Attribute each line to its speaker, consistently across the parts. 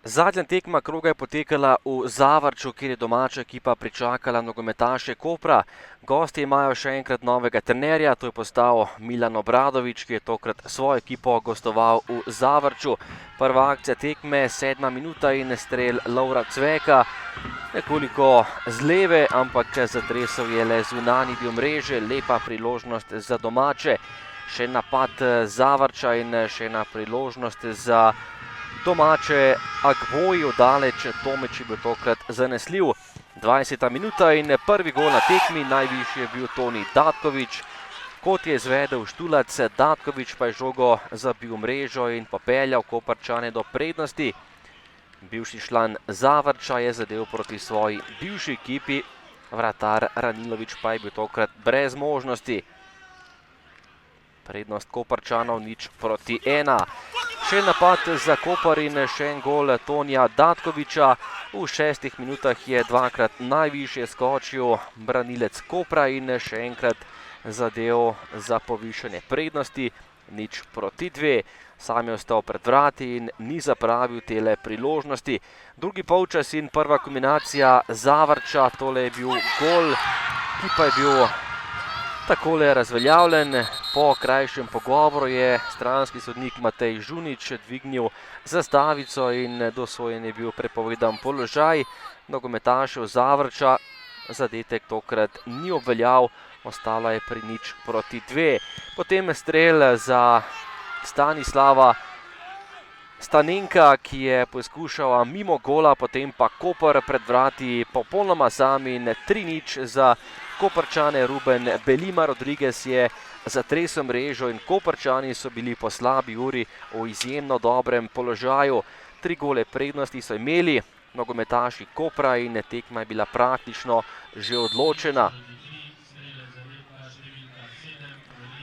Speaker 1: Zadnja tekma kroga je potekala v Zavrču, kjer je domača ekipa pričakala nogometaše Kopra. Gostje imajo še enkrat novega trenerja, to je postal Milan Obradović, ki je tokrat svojo ekipo gostoval v Zavrču. Prva akcija tekme, 7. minuta in strel Lovra Cveka. Nekoliko z leve, ampak zatresel je le zunanji del mreže, lepa priložnost za domače. Še napad Zavrča in še ena priložnost za domače Agboji, daleč Tomič je bil tokrat zanesljiv. 20. minuta in prvi gol na tekmi, najvišji je bil Toni Datković. Kot je izvedel Štulac, Datković pa je žogo zabil v mrežo in popeljal Koprčane do prednosti. Bivši član Zavrča je zadel proti svoji bivši ekipi, vratar Ranilović pa je bil tokrat brez možnosti. Prednost Koprčanov 0:1. Še napad za Koper in še en gol Tonija Datkovića. V 6 minutah je dvakrat najvišje skočil branilec Kopra in še enkrat zadev za povišanje prednosti 0:2. Sam je ostal pred vrati in ni zapravil tele priložnosti. Drugi polčas in prva kombinacija Zavrča, tole je bil gol, ki pa je bil takole razveljavljen. Po krajšem pogovoru je stranski sodnik Matej Žunič dvignil zastavico in dosojen je bil prepovedan položaj. Nogometašev Zavrča zadetek tokrat ni obveljal, ostala je pri 0:2. Potem strel za Stanislava Stanenka, ki je poskušal mimo gola, potem pa Koper pred vrati popolnoma sam in 3:0 za Koprčane. Ruben Belima Rodriguez je zatresel mrežo in Koprčani so bili po slabi uri v izjemno dobrem položaju. 3 gole prednosti so imeli nogometaši Kopra in tekma je bila praktično že odločena.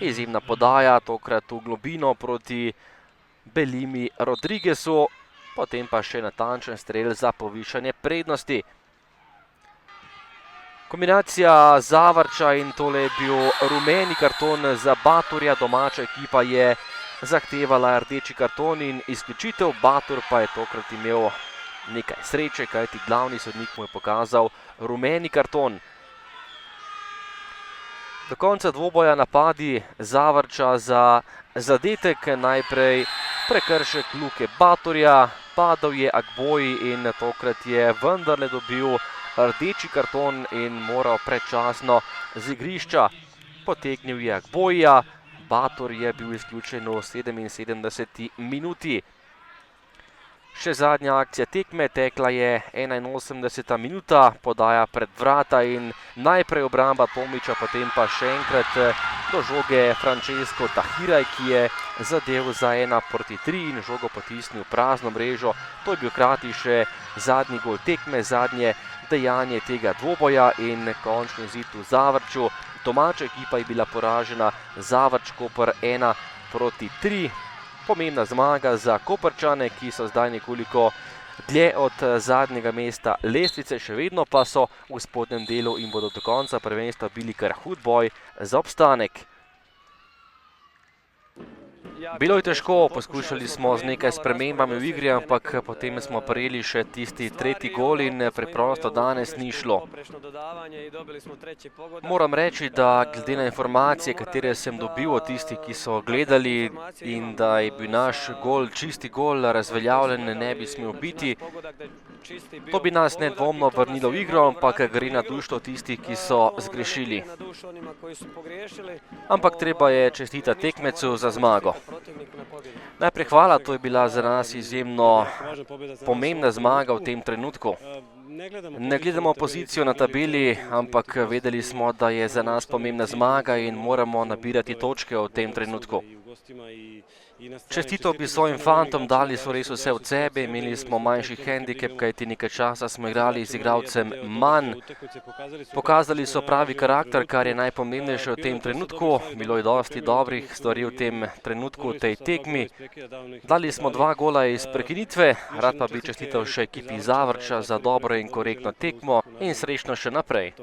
Speaker 1: Izjemna podaja, tokrat v globino proti Belimi Rodriguezu, potem pa še natančen strel za povišanje prednosti. Kombinacija Zavrča in tole je bil rumeni karton za Baturja. Domača ekipa je zahtevala rdeči karton in izključitev. Batur pa je tokrat imel nekaj sreče, kajti glavni sodnik mu je pokazal rumeni karton. Do konca dvoboja napadi Zavrča za zadetek, najprej prekršek Luke Baturja, padal je Agboji in tokrat je vendarle dobil rdeči karton in moral predčasno z igrišča. Potegnil je Agbojija, Batur je bil izključen v 77. minuti. Še zadnja akcija tekme, tekla je 81. minuta, podaja pred vrata in najprej obramba Tomiča, potem pa še enkrat do žoge Francesco Tahiraj, ki je zadev za 1:3 in žogo potisnil v prazno mrežo. To je bil hkrati še zadnji gol tekme, zadnje dejanje tega dvoboja in končni izid v Zavrču. Domača ekipa je bila poražena, Zavrč Koper 1:3. Pomembna zmaga za Koprčane, ki so zdaj nekoliko dlje od zadnjega mesta lestvice, še vedno pa so v spodnjem delu in bodo do konca prvenstva bili kar hud boj za obstanek. Bilo je težko, poskušali smo z nekaj spremembami v igri, ampak potem smo prejeli še tisti tretji gol in preprosto danes ni šlo. Moram reči, da glede na informacije, katere sem dobil od tistih, ki so gledali, in da je bil naš gol čisti gol, razveljavljen ne bi smel biti. To bi nas nedvomno vrnilo v igro, ampak gre na dušo tistih, ki so zgrešili. Ampak treba je čestitati tekmecu za zmago. Najprej hvala, to je bila za nas izjemno pomembna zmaga v tem trenutku. Ne gledamo pozicijo na tabeli, ampak vedeli smo, da je za nas pomembna zmaga in moramo nabirati točke v tem trenutku. Čestitev bi svojim fantom, dali so res vse od sebe, imeli smo manjši hendikep, kajti nekaj časa smo igrali z igralcem manj. Pokazali so pravi karakter, kar je najpomembnejše v tem trenutku. Bilo je dosti dobrih stvari v tem trenutku, v tej tekmi. Dali smo 2 gola iz prekinitve, rad pa bi čestital še ekipi Zavrča za dobro in korektno tekmo in srečno še naprej.